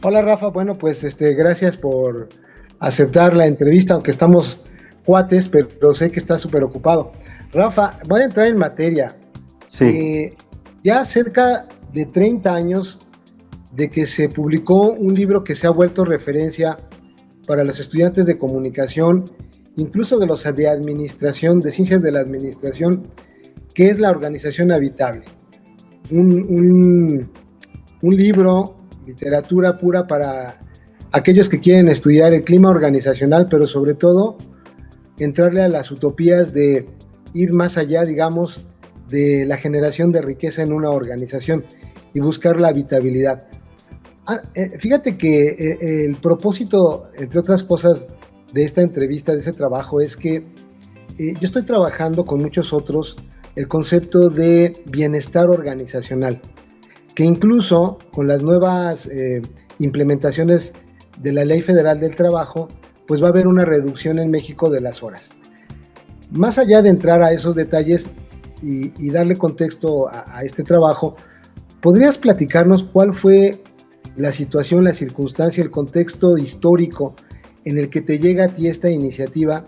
Hola Rafa, bueno pues gracias por aceptar la entrevista, aunque estamos cuates, pero sé que estás súper ocupado. Rafa, voy a entrar en materia. Sí, Eh, ya cerca de 30 años de que se publicó un libro que se ha vuelto referencia para los estudiantes de comunicación, incluso de los de administración, de ciencias de la administración, que es la organización habitable. Un, un, un libro, literatura pura para aquellos que quieren estudiar el clima organizacional, pero sobre todo entrarle a las utopías de ir más allá, digamos, de la generación de riqueza en una organización y buscar la habitabilidad. Fíjate que el propósito, entre otras cosas, de esta entrevista, de ese trabajo, es que yo estoy trabajando con muchos otros el concepto de bienestar organizacional, que incluso con las nuevas implementaciones de la Ley Federal del Trabajo, pues va a haber una reducción en México de las horas. Más allá de entrar a esos detalles y darle contexto a este trabajo, ¿podrías platicarnos cuál fue la situación, la circunstancia, el contexto histórico en el que te llega a ti esta iniciativa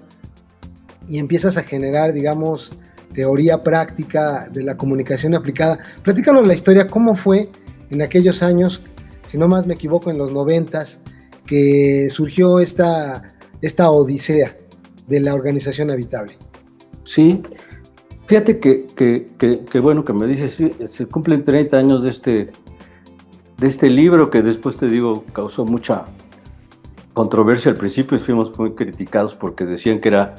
y empiezas a generar, digamos, teoría práctica de la comunicación aplicada? Platícanos la historia, cómo fue en aquellos años, si no más me equivoco, en los 90s, que surgió esta odisea de la organización habitable. sí. Fíjate que bueno que me dices, sí, se cumplen 30 años de este libro que después te digo causó mucha controversia al principio y fuimos muy criticados porque decían que era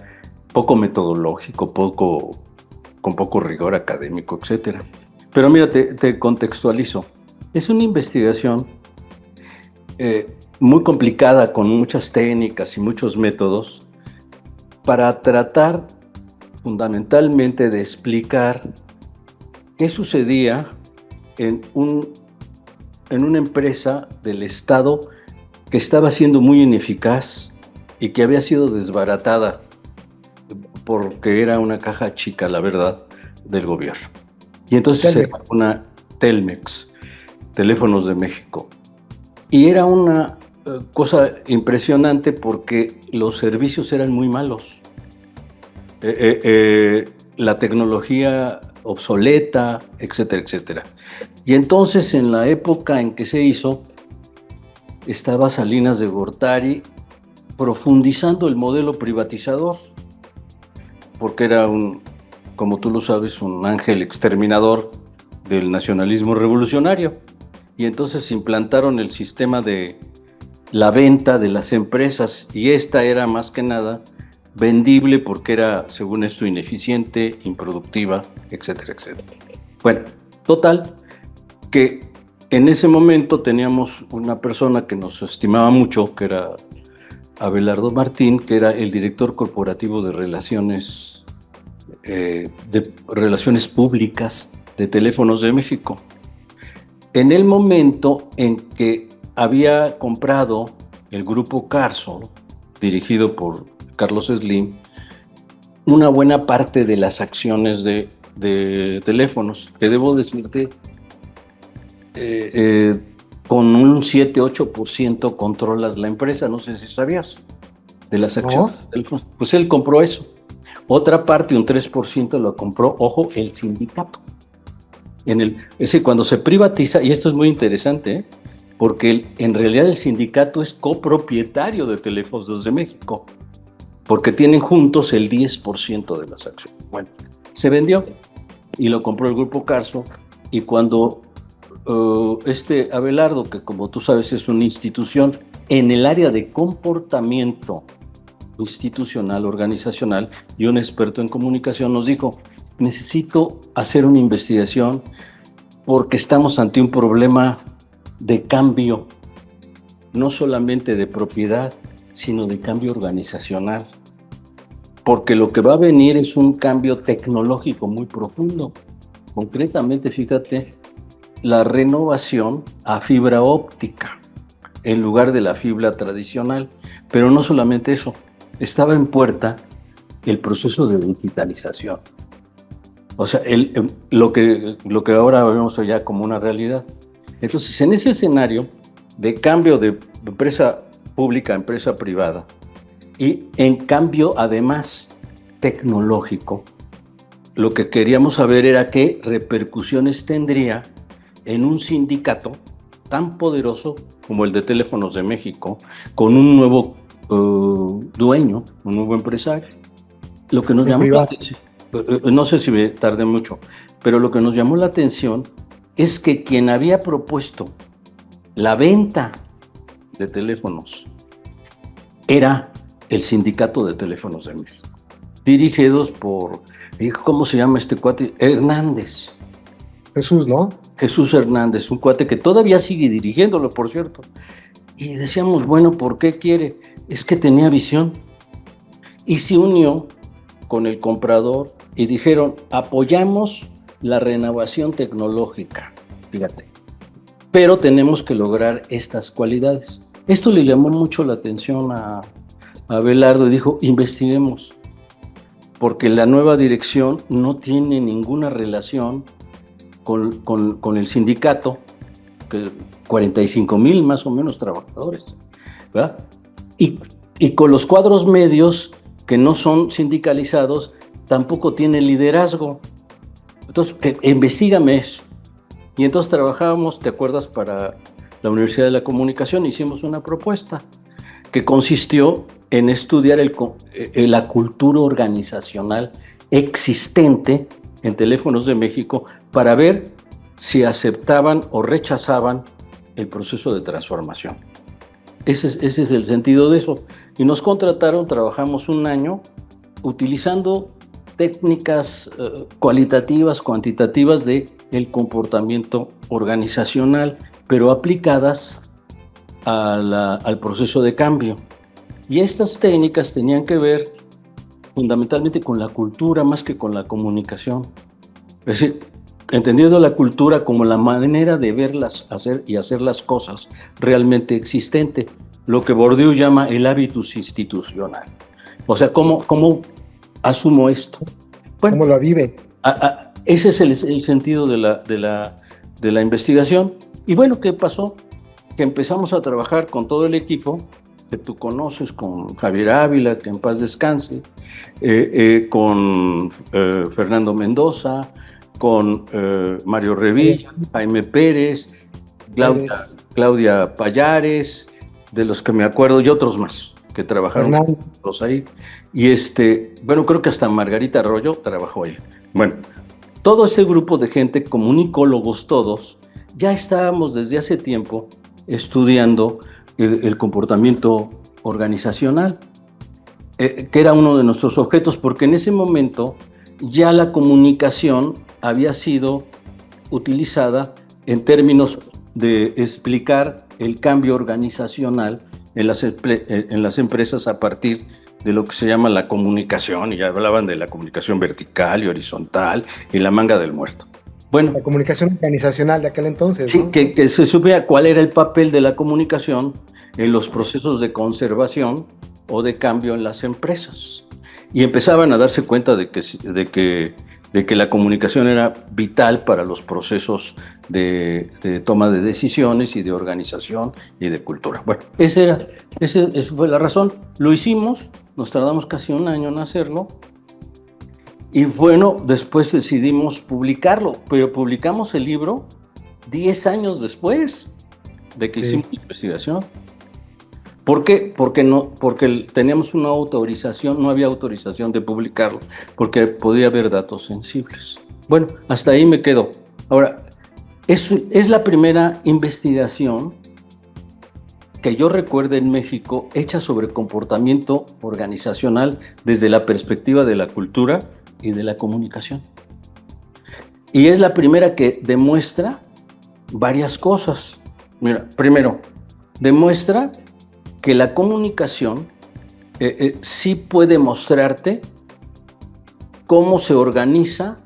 poco metodológico, con poco rigor académico, etcétera. Pero mira, te contextualizo. Es una investigación muy complicada con muchas técnicas y muchos métodos para tratar fundamentalmente de explicar qué sucedía en una empresa del Estado que estaba siendo muy ineficaz y que había sido desbaratada porque era una caja chica, la verdad, del gobierno. Y entonces era una Telmex, Teléfonos de México. Y era una cosa impresionante porque los servicios eran muy malos. La tecnología obsoleta, etcétera, etcétera. Y entonces en la época en que se hizo, estaba Salinas de Gortari profundizando el modelo privatizador, porque era como tú lo sabes, un ángel exterminador del nacionalismo revolucionario. Y entonces implantaron el sistema de la venta de las empresas, y esta era más que nada vendible porque era, según esto, ineficiente, improductiva, etcétera, etcétera. Bueno, total, que en ese momento teníamos una persona que nos estimaba mucho, que era Abelardo Martín, que era el director corporativo de relaciones públicas de Teléfonos de México. En el momento en que había comprado el grupo Carso, dirigido por Carlos Slim, una buena parte de las acciones de teléfonos, que debo decirte, con un 7-8% controlas la empresa, no sé si sabías, de las acciones de teléfonos. Pues él compró eso. Otra parte, un 3%, lo compró, ojo, el sindicato. Ese cuando se privatiza, y esto es muy interesante, porque en realidad el sindicato es copropietario de Teléfonos de México, porque tienen juntos el 10% de las acciones. Bueno, se vendió y lo compró el grupo Carso, y cuando Abelardo, que como tú sabes es una institución en el área de comportamiento institucional, organizacional, y un experto en comunicación, nos dijo: necesito hacer una investigación porque estamos ante un problema de cambio, no solamente de propiedad, sino de cambio organizacional, porque lo que va a venir es un cambio tecnológico muy profundo. Concretamente, fíjate, la renovación a fibra óptica en lugar de la fibra tradicional. Pero no solamente eso, estaba en puerta el proceso de digitalización. O sea, lo que ahora vemos ya como una realidad. Entonces, en ese escenario, de cambio de empresa pública a empresa privada y en cambio además tecnológico, lo que queríamos saber era qué repercusiones tendría en un sindicato tan poderoso como el de Teléfonos de México, con un nuevo dueño, un nuevo empresario. Lo que nos llamó la atención, no sé si me tardé mucho, pero lo que nos llamó la atención es que quien había propuesto la venta de teléfonos era el Sindicato de Teléfonos de México, dirigidos por, ¿cómo se llama este cuate? Hernández. Jesús, ¿no? Jesús Hernández, un cuate que todavía sigue dirigiéndolo, por cierto. Y decíamos, bueno, ¿por qué quiere? Es que tenía visión. Y se unió con el comprador y dijeron, apoyamos la renovación tecnológica, fíjate, pero tenemos que lograr estas cualidades. Esto le llamó mucho la atención a Abelardo y dijo, investiguemos, porque la nueva dirección no tiene ninguna relación con el sindicato, que 45,000 más o menos trabajadores, ¿verdad? Y con los cuadros medios que no son sindicalizados, tampoco tiene liderazgo. Entonces, investígame eso. Y entonces trabajábamos, ¿te acuerdas? Para la Universidad de la Comunicación hicimos una propuesta que consistió en estudiar la cultura organizacional existente en Teléfonos de México para ver si aceptaban o rechazaban el proceso de transformación. Ese es el sentido de eso. Y nos contrataron, trabajamos un año utilizando técnicas cualitativas, cuantitativas del comportamiento organizacional, pero aplicadas al proceso de cambio. Y estas técnicas tenían que ver fundamentalmente con la cultura más que con la comunicación. Es decir, entendiendo la cultura como la manera de verlas hacer las cosas realmente existente, lo que Bourdieu llama el hábitus institucional. O sea, ¿cómo asumo esto? Bueno, ¿cómo lo vive? Ese es el sentido de la investigación. Y bueno, ¿qué pasó? Que empezamos a trabajar con todo el equipo que tú conoces, con Javier Ávila, que en paz descanse, con Fernando Mendoza, con Mario Revilla, Jaime Pérez, Claudia Payares, de los que me acuerdo, y otros más que trabajaron todos ahí. Y bueno, creo que hasta Margarita Arroyo trabajó ahí. Bueno, todo ese grupo de gente, comunicólogos todos, ya estábamos desde hace tiempo estudiando el comportamiento organizacional, que era uno de nuestros objetos, porque en ese momento ya la comunicación había sido utilizada en términos de explicar el cambio organizacional en las empresas a partir de lo que se llama la comunicación, y ya hablaban de la comunicación vertical y horizontal y la manga del muerto. Bueno, la comunicación organizacional de aquel entonces, sí, ¿no? que se supiera cuál era el papel de la comunicación en los procesos de conservación o de cambio en las empresas. Y empezaban a darse cuenta de que la comunicación era vital para los procesos de toma de decisiones y de organización y de cultura. Bueno, esa fue la razón. Lo hicimos, nos tardamos casi un año en hacerlo. Y bueno, después decidimos publicarlo, pero publicamos el libro 10 años después de que hicimos la investigación. ¿Por qué? Porque teníamos una autorización, no había autorización de publicarlo, porque podía haber datos sensibles. Bueno, hasta ahí me quedo. Ahora, es la primera investigación que yo recuerde en México hecha sobre comportamiento organizacional desde la perspectiva de la cultura y de la comunicación. Y es la primera que demuestra varias cosas. Mira, primero, demuestra que la comunicación sí puede mostrarte cómo se organiza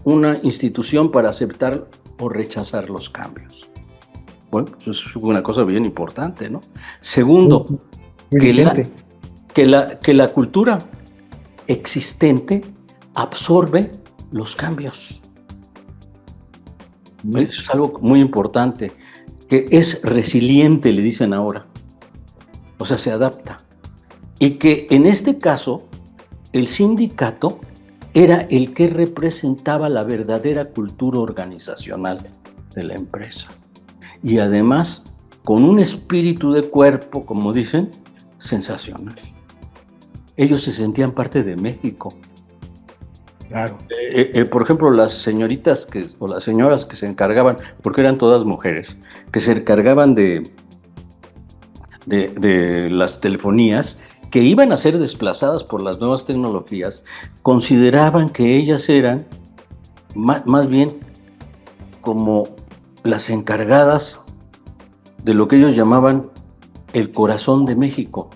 una institución para aceptar o rechazar los cambios. Bueno, eso es una cosa bien importante, ¿no? Segundo, que la cultura existente absorbe los cambios. Es algo muy importante. que es resiliente, le dicen ahora, o sea, se adapta. Y que en este caso, el sindicato era el que representaba la verdadera cultura organizacional de la empresa. Y además, con un espíritu de cuerpo, como dicen, sensacional. Ellos se sentían parte de México. Claro. Por ejemplo, las señoritas o las señoras que se encargaban, porque eran todas mujeres, que se encargaban de las telefonías, que iban a ser desplazadas por las nuevas tecnologías, consideraban que ellas eran más bien como las encargadas de lo que ellos llamaban el corazón de México,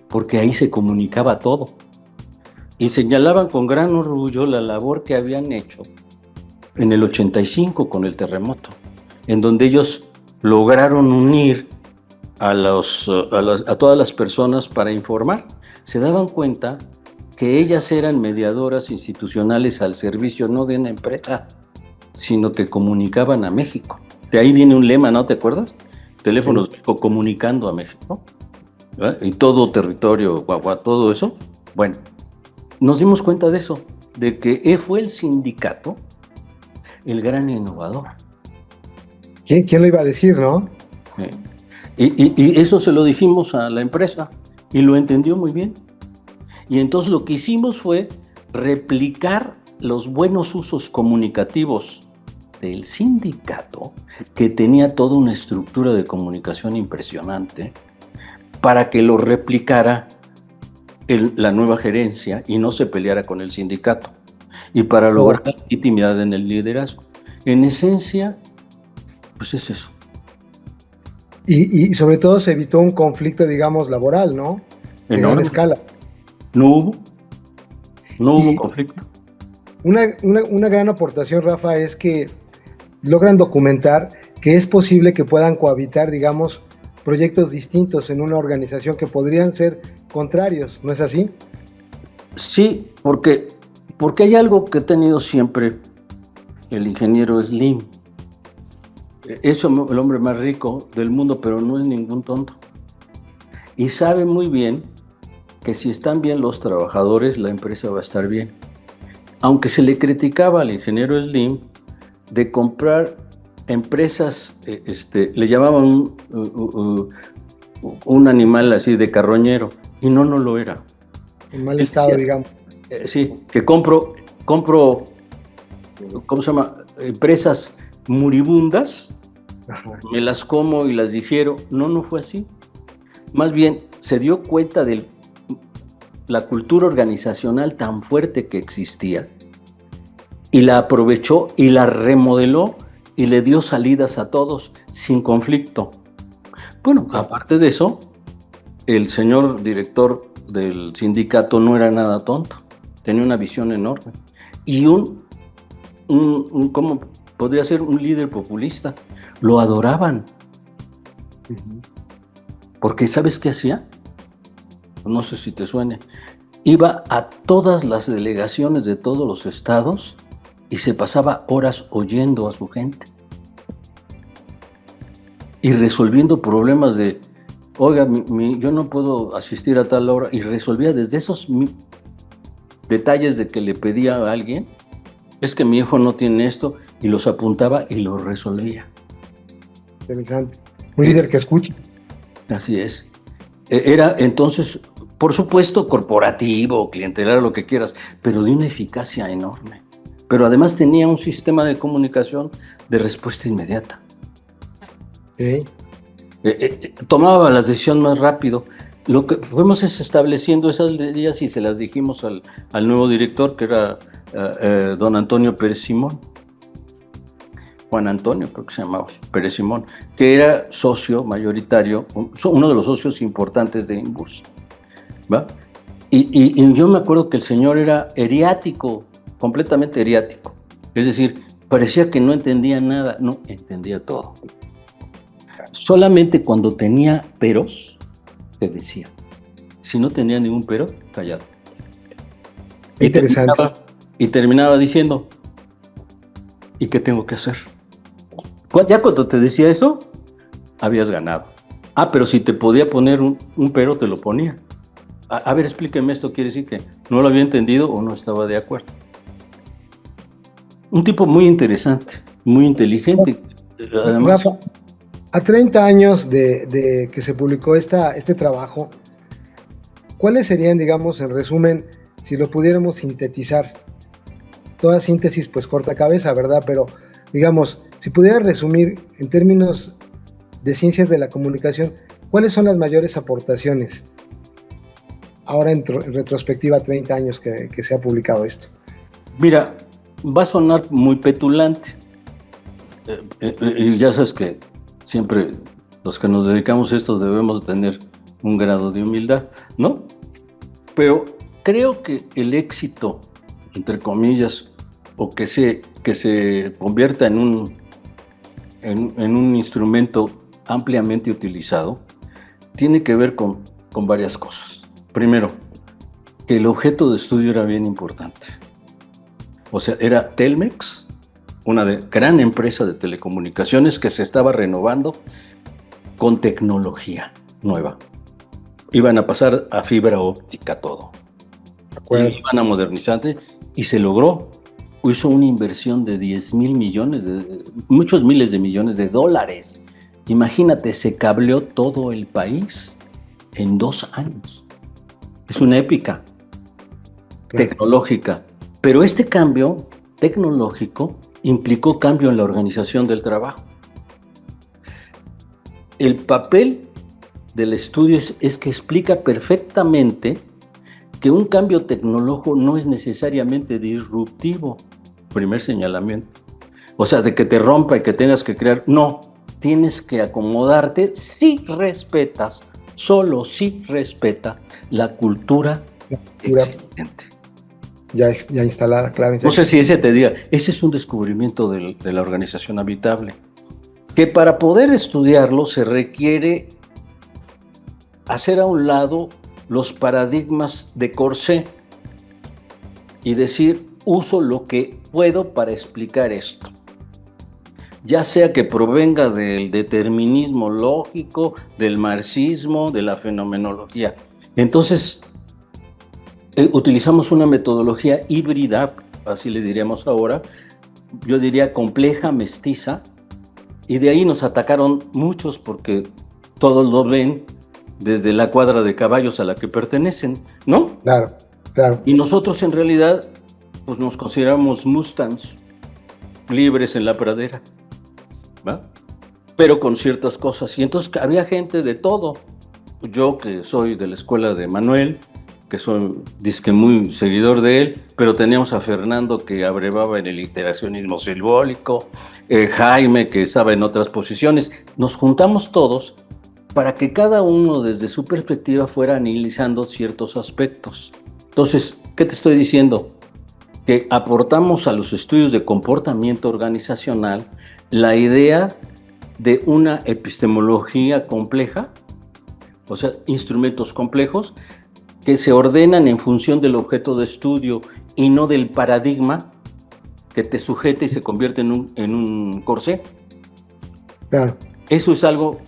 porque ahí se comunicaba todo. Y señalaban con gran orgullo la labor que habían hecho en el 85 con el terremoto, en donde ellos lograron unir a todas las personas para informar. Se daban cuenta que ellas eran mediadoras institucionales al servicio no de una empresa, sino que comunicaban a México. De ahí viene un lema, ¿no te acuerdas? Teléfonos sí. Comunicando a México, ¿verdad? Y todo territorio, todo eso. Bueno, nos dimos cuenta de eso, de que fue el sindicato el gran innovador. ¿Quién lo iba a decir, no? Sí. Y eso se lo dijimos a la empresa y lo entendió muy bien. Y entonces lo que hicimos fue replicar los buenos usos comunicativos del sindicato, que tenía toda una estructura de comunicación impresionante, para que lo replicara la nueva gerencia y no se peleara con el sindicato, y para lograr la legitimidad en el liderazgo. En esencia, pues es eso. Y sobre todo se evitó un conflicto, digamos, laboral, ¿no? En gran escala. No hubo conflicto. Una gran aportación, Rafa, es que logran documentar que es posible que puedan cohabitar, digamos, proyectos distintos en una organización que podrían ser contrarios, ¿no es así? Sí, porque hay algo que ha tenido siempre el ingeniero Slim. Es el hombre más rico del mundo, pero no es ningún tonto. Y sabe muy bien que si están bien los trabajadores, la empresa va a estar bien. Aunque se le criticaba al ingeniero Slim de comprar empresas, le llamaban un animal así de carroñero, y no lo era. En mal estado, digamos. Sí, que compro, ¿cómo se llama? Empresas moribundas, ajá, me las como y las digiero. No fue así. Más bien, se dio cuenta de la cultura organizacional tan fuerte que existía, y la aprovechó y la remodeló y le dio salidas a todos sin conflicto. Bueno, aparte de eso, el señor director del sindicato no era nada tonto, tenía una visión enorme y ¿cómo podría ser? Un líder populista. Lo adoraban. Porque ¿sabes qué hacía? No sé si te suene. Iba a todas las delegaciones de todos los estados y se pasaba horas oyendo a su gente y resolviendo problemas de, oiga, yo no puedo asistir a tal hora, y resolvía desde esos detalles de que le pedía a alguien, es que mi hijo no tiene esto, y los apuntaba y los resolvía. Interesante. Un líder que escucha. Así es. Era entonces, por supuesto, corporativo, clientelar, lo que quieras, pero de una eficacia enorme. Pero además tenía un sistema de comunicación de respuesta inmediata. Okay. Tomaba las decisiones más rápido. Lo que fuimos es estableciendo esas leyes y se las dijimos al nuevo director, que era don Antonio Pérez Simón. Juan Antonio, creo que se llamaba Pérez Simón, que era socio mayoritario, uno de los socios importantes de Inbursa, ¿va? Y yo me acuerdo que el señor era eriático, completamente eriático. Es decir, parecía que no entendía nada, no, entendía todo. Solamente cuando tenía peros, te decía. Si no tenía ningún pero, callado. Interesante. Y terminaba diciendo, ¿y qué tengo que hacer? Ya cuando te decía eso, habías ganado. Ah, pero si te podía poner un pero, te lo ponía. A ver, explíqueme esto, quiere decir que no lo había entendido o no estaba de acuerdo. Un tipo muy interesante, muy inteligente. Además, Rafa, a 30 años de que se publicó este trabajo, ¿cuáles serían, digamos, en resumen, si lo pudiéramos sintetizar? Toda síntesis, pues corta cabeza, ¿verdad? Pero, digamos, si pudiera resumir en términos de ciencias de la comunicación, ¿cuáles son las mayores aportaciones? Ahora en retrospectiva, 30 años que se ha publicado esto. mira, va a sonar muy petulante. Y ya sabes que siempre los que nos dedicamos a esto debemos tener un grado de humildad, ¿no? Pero creo que el éxito, entre comillas, o que se convierta en un instrumento ampliamente utilizado, tiene que ver con varias cosas. Primero, que el objeto de estudio era bien importante. O sea, era Telmex, una gran empresa de telecomunicaciones que se estaba renovando con tecnología nueva. Iban a pasar a fibra óptica todo. Iban a modernizarse y se logró. Hizo una inversión de 10,000 millones, muchos miles de millones de dólares. Imagínate, se cableó todo el país en 2 años. Es una épica tecnológica. Pero este cambio tecnológico implicó cambio en la organización del trabajo. El papel del estudio es que explica perfectamente que un cambio tecnológico no es necesariamente disruptivo. Primer señalamiento. O sea, de que te rompa y que tengas que crear. No, tienes que acomodarte si respetas, solo si respeta la cultura existente. Ya instalada, claro. No sé si ese te diga, ese es un descubrimiento de la Organización Habitable, que para poder estudiarlo se requiere hacer a un lado los paradigmas de Corsé y decir, uso lo que puedo para explicar esto. Ya sea que provenga del determinismo lógico, del marxismo, de la fenomenología. Entonces, utilizamos una metodología híbrida, así le diríamos ahora, yo diría compleja, mestiza, y de ahí nos atacaron muchos porque todos lo ven desde la cuadra de caballos a la que pertenecen, ¿no? Claro, claro. Y nosotros en realidad, pues nos consideramos Mustangs, libres en la pradera, ¿va? Pero con ciertas cosas. Y entonces había gente de todo. Yo que soy de la escuela de Manuel, que soy disque muy seguidor de él, pero teníamos a Fernando que abrevaba en el iteracionismo simbólico, Jaime que estaba en otras posiciones. Nos juntamos todos para que cada uno desde su perspectiva fuera analizando ciertos aspectos. Entonces, ¿qué te estoy diciendo? Que aportamos a los estudios de comportamiento organizacional la idea de una epistemología compleja, o sea, instrumentos complejos que se ordenan en función del objeto de estudio y no del paradigma que te sujeta y se convierte en un corsé. Claro. Eso es algo.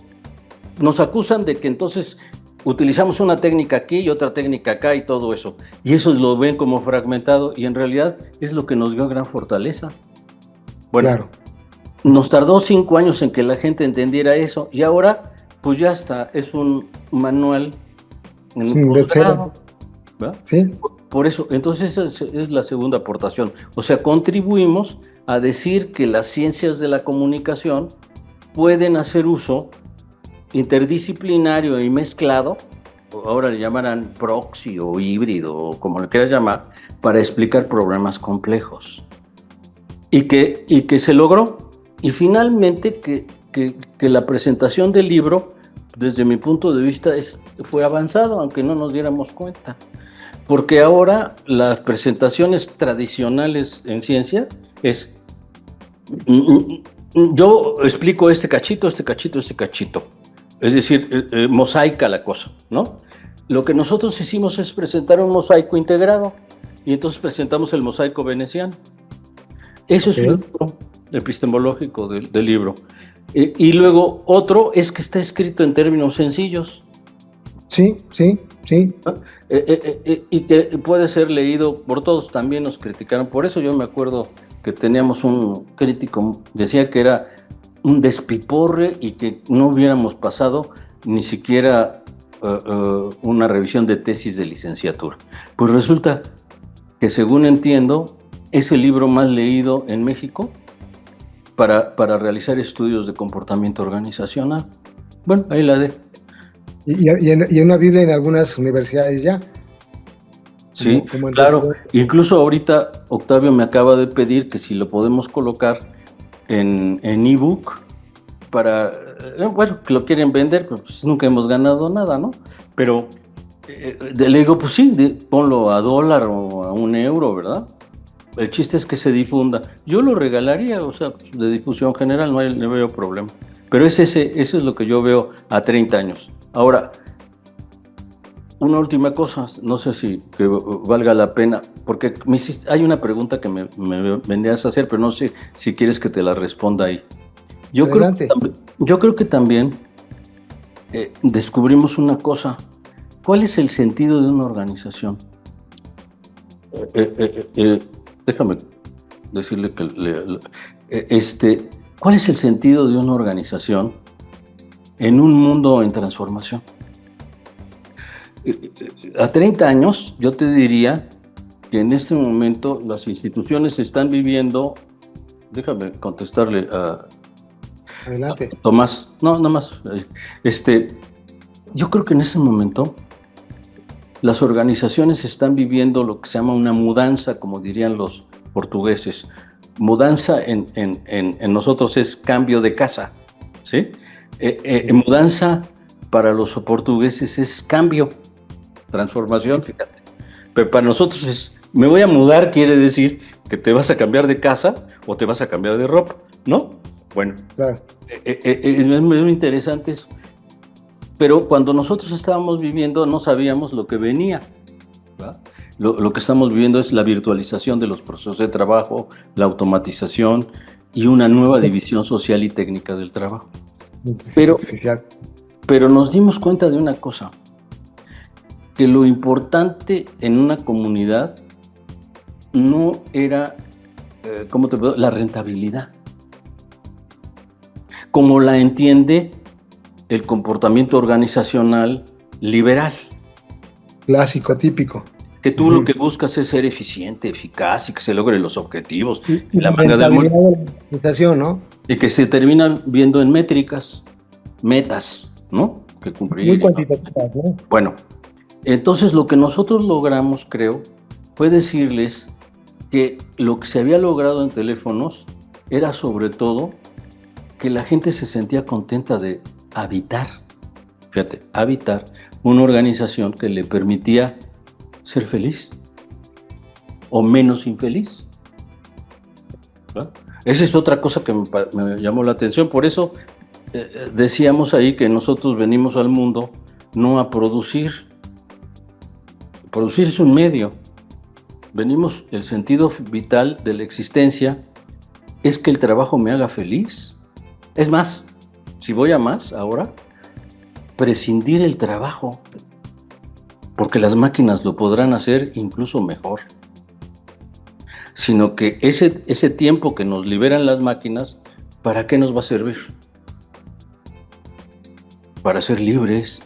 Nos acusan de que entonces utilizamos una técnica aquí y otra técnica acá y todo eso. Y eso lo ven como fragmentado y en realidad es lo que nos dio gran fortaleza. Bueno, claro. Nos tardó 5 años en que la gente entendiera eso y ahora pues ya está, es un manual en un posgrado, ¿verdad? Sí. Por eso, entonces esa es la segunda aportación. O sea, contribuimos a decir que las ciencias de la comunicación pueden hacer uso interdisciplinario y mezclado, ahora le llamarán proxy o híbrido, o como le quieras llamar, para explicar problemas complejos. Y que se logró. Y finalmente que la presentación del libro, desde mi punto de vista, fue avanzado, aunque no nos diéramos cuenta. Porque ahora las presentaciones tradicionales en ciencia es, yo explico este cachito. Es decir, mosaica la cosa, ¿no? Lo que nosotros hicimos es presentar un mosaico integrado y entonces presentamos el mosaico veneciano. Eso es un libro epistemológico del libro. Y luego otro es que está escrito en términos sencillos. Sí, sí, sí. Y que puede ser leído por todos. También nos criticaron. Por eso yo me acuerdo que teníamos un crítico, decía que era un despiporre y que no hubiéramos pasado ni siquiera una revisión de tesis de licenciatura. Pues resulta que, según entiendo, es el libro más leído en México para realizar estudios de comportamiento organizacional. Bueno, ahí la dejo. Y una Biblia en algunas universidades ya. Sí, claro. Incluso ahorita Octavio me acaba de pedir que si lo podemos colocar en ebook para, bueno, que lo quieren vender, pues nunca hemos ganado nada, ¿no? Pero le digo, pues sí, ponlo a $1 o a €1, ¿verdad? El chiste es que se difunda. Yo lo regalaría, o sea, de difusión general, no veo problema. Pero eso es lo que yo veo a 30 años. Ahora, una última cosa, no sé si que valga la pena, porque hay una pregunta que me vendrías a hacer, pero no sé si quieres que te la responda ahí. Yo creo que también descubrimos una cosa. ¿Cuál es el sentido de una organización? Déjame decirle que ¿cuál es el sentido de una organización en un mundo en transformación? A 30 años, yo te diría que en este momento las instituciones están viviendo. Déjame contestarle Adelante. a Tomás. No, nada más. Yo creo que en ese momento las organizaciones están viviendo lo que se llama una mudanza, como dirían los portugueses. Mudanza en nosotros es cambio de casa, ¿sí? Mudanza para los portugueses es cambio, transformación, fíjate. Pero para nosotros es, me voy a mudar, quiere decir que te vas a cambiar de casa o te vas a cambiar de ropa, ¿no? Bueno, claro. Es muy interesante eso. Pero cuando nosotros estábamos viviendo no sabíamos lo que venía, ¿verdad? Lo que estamos viviendo es la virtualización de los procesos de trabajo, la automatización y una nueva división social y técnica del trabajo. Pero nos dimos cuenta de una cosa, que lo importante en una comunidad no era la rentabilidad, como la entiende el comportamiento organizacional liberal. Clásico, típico. Que tú lo que buscas es ser eficiente, eficaz y que se logren los objetivos. Y la manga de la organización, ¿no? Y que se terminan viendo en métricas, metas, ¿no? Que cumplir. Muy cuantitativas, ¿no? Bueno, entonces lo que nosotros logramos, creo, fue decirles que lo que se había logrado en teléfonos era sobre todo que la gente se sentía contenta de habitar, fíjate, habitar una organización que le permitía ser feliz o menos infeliz, ¿verdad? Esa es otra cosa que me llamó la atención. Por eso decíamos ahí que nosotros venimos al mundo no a producir. Producir es un medio. Venimos, el sentido vital de la existencia es que el trabajo me haga feliz. Es más, si voy a más ahora, prescindir el trabajo, porque las máquinas lo podrán hacer incluso mejor. Sino que ese tiempo que nos liberan las máquinas, ¿para qué nos va a servir? Para ser libres,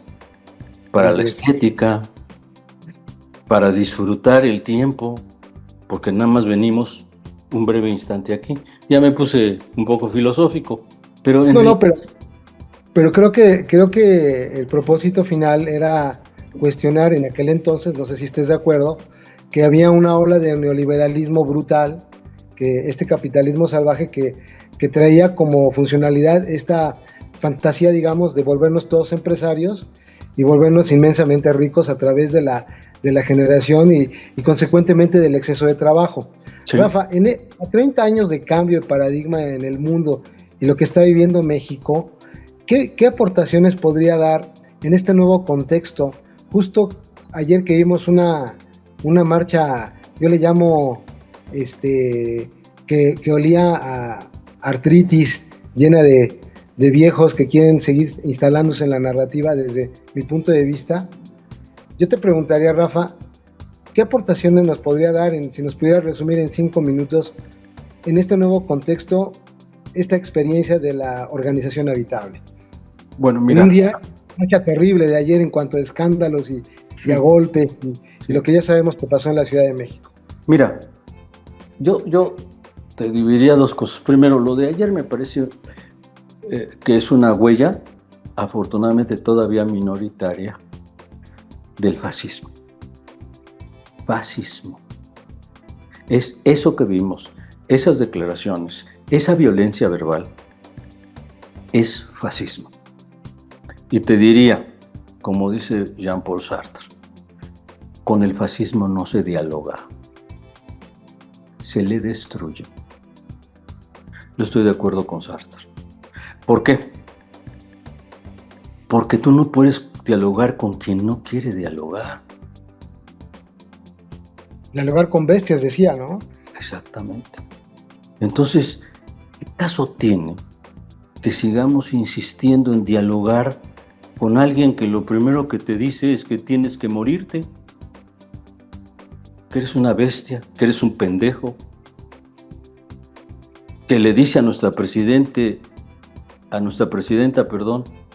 para la estética, para disfrutar el tiempo, porque nada más venimos un breve instante aquí. Ya me puse un poco filosófico, pero pero creo que el propósito final era cuestionar en aquel entonces, no sé si estés de acuerdo, que había una ola de neoliberalismo brutal, que este capitalismo salvaje que traía como funcionalidad esta fantasía, digamos, de volvernos todos empresarios y volvernos inmensamente ricos a través de la generación y consecuentemente del exceso de trabajo. Sí. Rafa, a 30 años de cambio de paradigma en el mundo y lo que está viviendo México, ¿qué aportaciones podría dar en este nuevo contexto? Justo ayer que vimos una marcha, yo le llamo, que olía artritis, llena de viejos que quieren seguir instalándose en la narrativa desde mi punto de vista. Yo te preguntaría, Rafa, ¿qué aportaciones nos podría dar, si nos pudiera resumir en 5 minutos, en este nuevo contexto, esta experiencia de la organización habitable? Bueno, mira. En un día, mucha terrible de ayer en cuanto a escándalos y a golpes y lo que ya sabemos que pasó en la Ciudad de México. Mira, yo te dividiría dos cosas. Primero, lo de ayer me parece que es una huella, afortunadamente todavía minoritaria, del fascismo. Fascismo. Es eso que vimos, esas declaraciones, esa violencia verbal, es fascismo. Y te diría, como dice Jean-Paul Sartre, con el fascismo no se dialoga, se le destruye. Yo estoy de acuerdo con Sartre. ¿Por qué? Porque tú no puedes dialogar con quien no quiere dialogar. Dialogar con bestias, decía, ¿no? Exactamente. Entonces, ¿qué caso tiene que sigamos insistiendo en dialogar con alguien que lo primero que te dice es que tienes que morirte? Que eres una bestia, que eres un pendejo, que le dice a nuestra presidenta,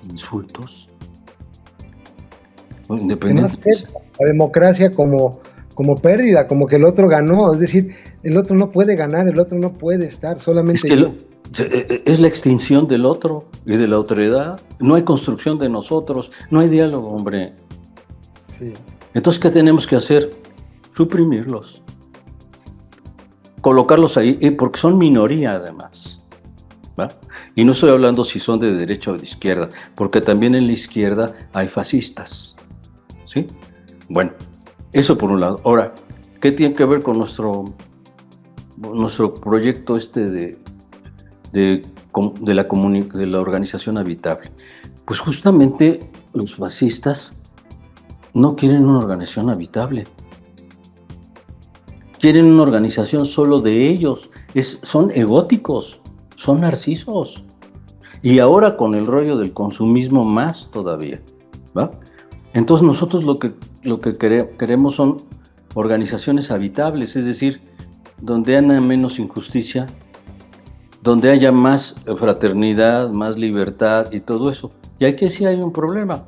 insultos. Independiente. La democracia como pérdida, como que el otro ganó, es decir, el otro no puede ganar, el otro no puede estar, solamente es la extinción del otro y de la otredad. No hay construcción de nosotros, no hay diálogo, hombre. Sí. Entonces, ¿qué tenemos que hacer? Suprimirlos, colocarlos ahí, porque son minoría además, ¿va? Y no estoy hablando si son de derecha o de izquierda, porque también en la izquierda hay fascistas, ¿sí? Bueno, eso por un lado. Ahora, ¿qué tiene que ver con nuestro proyecto de la organización habitable? Pues justamente los fascistas no quieren una organización habitable. Quieren una organización solo de ellos. Son egóticos, son narcisos. Y ahora con el rollo del consumismo más todavía, ¿va? Entonces nosotros lo que queremos son organizaciones habitables, es decir, donde haya menos injusticia, donde haya más fraternidad, más libertad y todo eso. Y aquí sí hay un problema,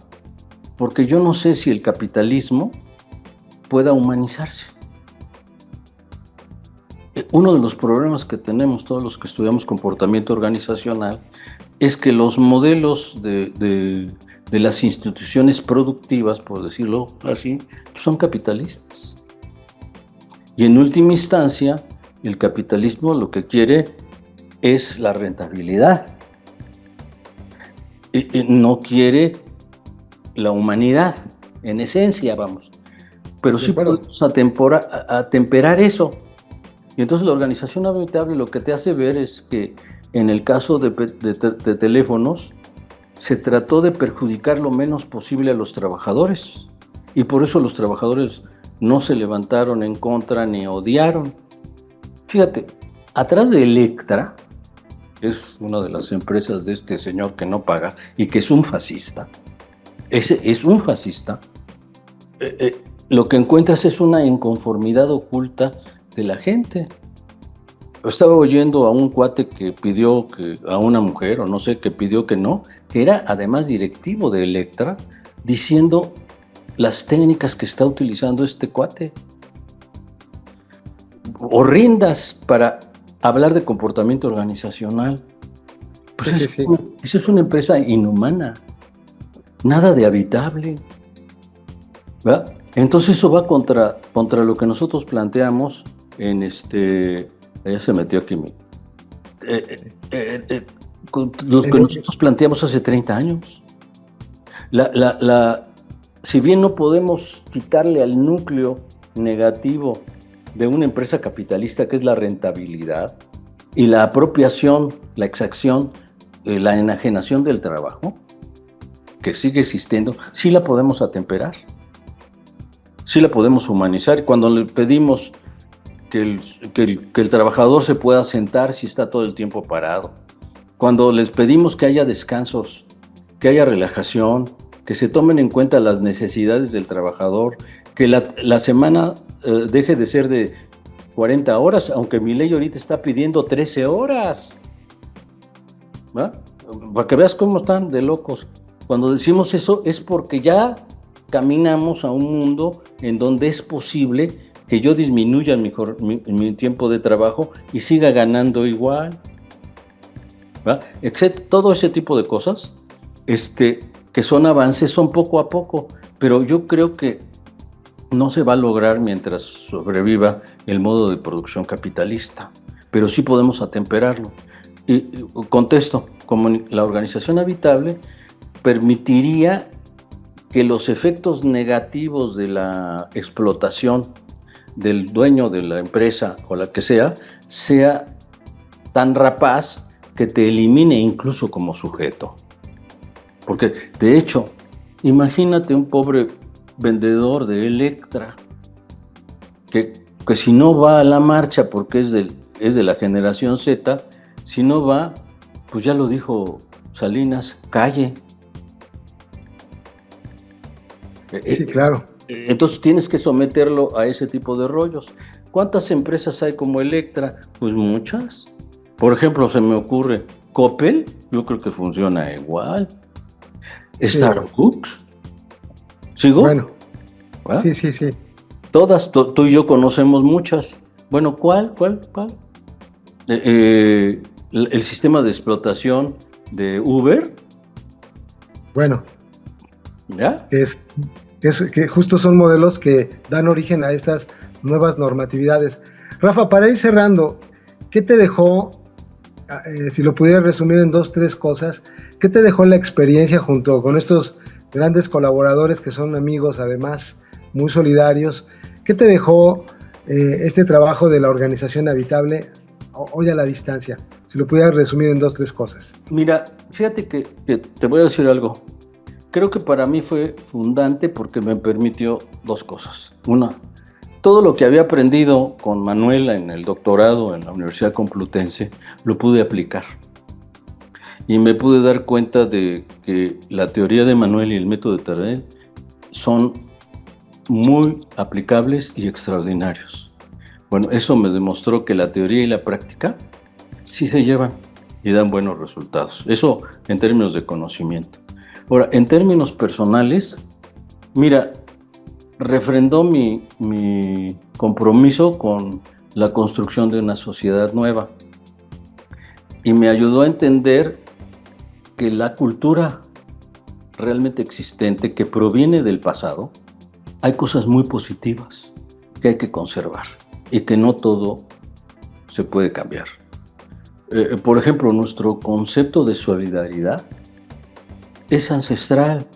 porque yo no sé si el capitalismo pueda humanizarse. Uno de los problemas que tenemos todos los que estudiamos comportamiento organizacional es que los modelos de las instituciones productivas, por decirlo así, son capitalistas. Y en última instancia, el capitalismo lo que quiere es la rentabilidad. No quiere la humanidad, en esencia, vamos. Pero sí podemos atemperar eso. Y entonces la organización habitable lo que te hace ver es que en el caso de teléfonos se trató de perjudicar lo menos posible a los trabajadores y por eso los trabajadores no se levantaron en contra ni odiaron. Fíjate, atrás de Electra, es una de las empresas de este señor que no paga y que es un fascista, es un fascista, lo que encuentras es una inconformidad oculta de la gente. Estaba oyendo a un cuate que pidió a una mujer, o no sé, que pidió que no, que era además directivo de Electra, diciendo las técnicas que está utilizando este cuate. Horrendas para hablar de comportamiento organizacional. Pues sí. Esa es una empresa inhumana, nada de habitable, ¿verdad? Entonces eso va contra lo que nosotros planteamos en ya se metió aquí lo que nosotros planteamos hace 30 años. Si bien no podemos quitarle al núcleo negativo de una empresa capitalista, que es la rentabilidad y la apropiación, la exacción, la enajenación del trabajo, que sigue existiendo, sí la podemos atemperar, sí la podemos humanizar. Cuando le pedimos que el trabajador se pueda sentar si está todo el tiempo parado. Cuando les pedimos que haya descansos, que haya relajación, que se tomen en cuenta las necesidades del trabajador, que la semana deje de ser de 40 horas, aunque mi ley ahorita está pidiendo 13 horas. ¿Va? Para que veas cómo están de locos. Cuando decimos eso es porque ya caminamos a un mundo en donde es posible que yo disminuya mi tiempo de trabajo y siga ganando igual. ¿Va? Todo ese tipo de cosas que son avances, son poco a poco, pero yo creo que no se va a lograr mientras sobreviva el modo de producción capitalista, pero sí podemos atemperarlo. Y contesto, como la organización habitable permitiría que los efectos negativos de la explotación del dueño de la empresa o la que sea tan rapaz que te elimine incluso como sujeto. Porque, de hecho, imagínate un pobre vendedor de Electra que si no va a la marcha porque es de la generación Z, si no va, pues ya lo dijo Salinas, calle. Sí, claro. Entonces tienes que someterlo a ese tipo de rollos. ¿Cuántas empresas hay como Electra? Pues muchas. Por ejemplo, se me ocurre Coppel, yo creo que funciona igual. Starbucks. ¿Sigo? Bueno, ¿Ah? sí. Todas, tú y yo conocemos muchas. Bueno, ¿cuál? El sistema de explotación de Uber. Bueno, ¿Ya? es que justo son modelos que dan origen a estas nuevas normatividades. Rafa, para ir cerrando, ¿qué te dejó, si lo pudieras resumir en 2, 3 cosas, qué te dejó la experiencia junto con estos grandes colaboradores que son amigos, además, muy solidarios? ¿Qué te dejó este trabajo de la organización habitable hoy a la distancia? Si lo pudieras resumir en 2, 3 cosas. Mira, fíjate que te voy a decir algo. Creo que para mí fue fundante porque me permitió 2 cosas. Una, todo lo que había aprendido con Manuela en el doctorado en la Universidad Complutense, lo pude aplicar. Y me pude dar cuenta de que la teoría de Manuel y el método de Tardel son muy aplicables y extraordinarios. Bueno, eso me demostró que la teoría y la práctica sí se llevan y dan buenos resultados. Eso en términos de conocimiento. Ahora, en términos personales, mira, refrendó mi compromiso con la construcción de una sociedad nueva y me ayudó a entender que la cultura realmente existente, que proviene del pasado, hay cosas muy positivas que hay que conservar y que no todo se puede cambiar. Por ejemplo, nuestro concepto de solidaridad es ancestral,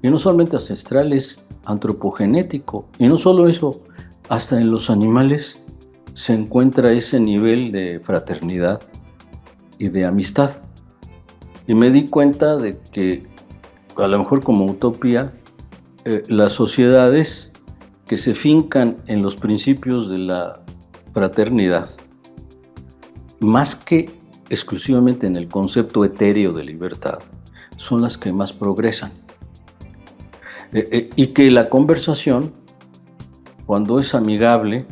y no solamente ancestral, es antropogenético, y no solo eso, hasta en los animales se encuentra ese nivel de fraternidad y de amistad. Y me di cuenta de que, a lo mejor como utopía, las sociedades que se fincan en los principios de la fraternidad, más que exclusivamente en el concepto etéreo de libertad, son las que más progresan. Y que la conversación, cuando es amigable,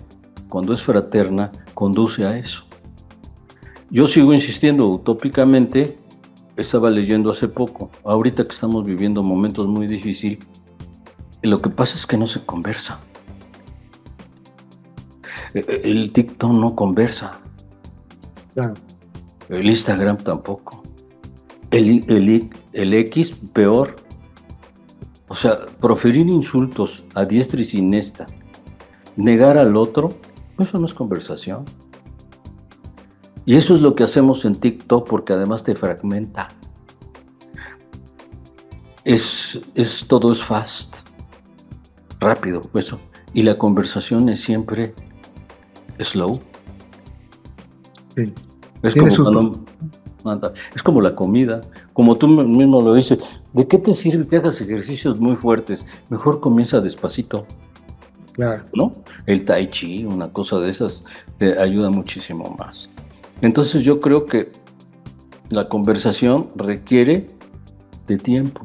cuando es fraterna, conduce a eso. Yo sigo insistiendo utópicamente, estaba leyendo hace poco, ahorita que estamos viviendo momentos muy difíciles, lo que pasa es que no se conversa. El TikTok no conversa. Claro. El Instagram tampoco. El X peor. O sea, proferir insultos a diestra y siniestra, negar al otro, eso no es conversación. Y eso es lo que hacemos en TikTok porque además te fragmenta. Todo es fast, rápido, eso. Y la conversación es siempre slow. Sí. Es como la comida, como tú mismo lo dices, ¿de qué te sirve que hagas ejercicios muy fuertes? Mejor comienza despacito. Claro. ¿No? El tai chi, una cosa de esas, te ayuda muchísimo más. Entonces yo creo que la conversación requiere de tiempo.